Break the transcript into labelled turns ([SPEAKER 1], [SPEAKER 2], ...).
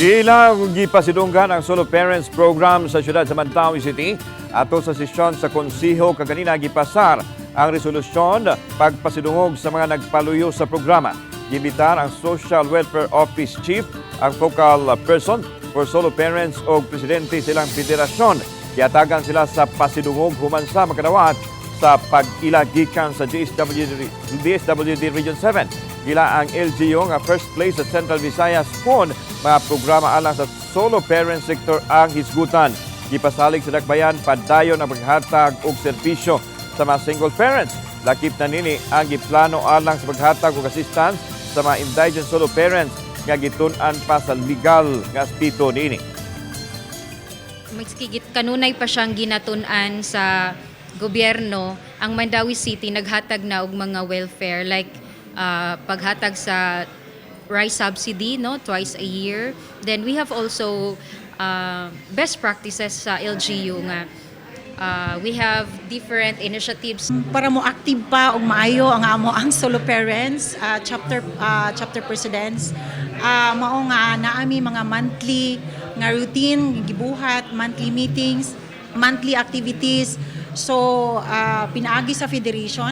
[SPEAKER 1] Ilang gipasidunggan ang solo parents program sa siyudad sa Mandaue City. Atol sa sesyon sa konseho kaganiha gipapasar ang resolusyon pagpasidungog sa mga nagpaluyo sa programa. Giimbitar ang Social Welfare Office Chief, ang focal person for solo parents o presidente silang pederasyon. Kiatagan sila sa pasidungog human sa makadawat sa pag-ila gikan sa DSWD Region 7. Giila ang LGU nga first place sa Central Visayas kung mga programa alang sa solo parent sector ang hisgutan. Gipasalig sa dakbayan padayon ang paghatag og serbisyo sa mga single parents. Lakip na nini ang giplano alang sa paghatag og assistance sa mga indigent solo parents nga gitun-an pa sa legal nga aspeto nini.
[SPEAKER 2] Magsigit kanunay pa siyang ginatun-an sa gobyerno, ang Mandaue City naghatag na og mga welfare like paghatag sa rice subsidy twice a year. Then we have also best practices sa LGU nga we have different initiatives
[SPEAKER 3] para mo active pa og maayo ang solo parents chapter presidents mao nga naami mga monthly nga routine gibuhat, monthly meetings, monthly activities. So, pinaagi sa federation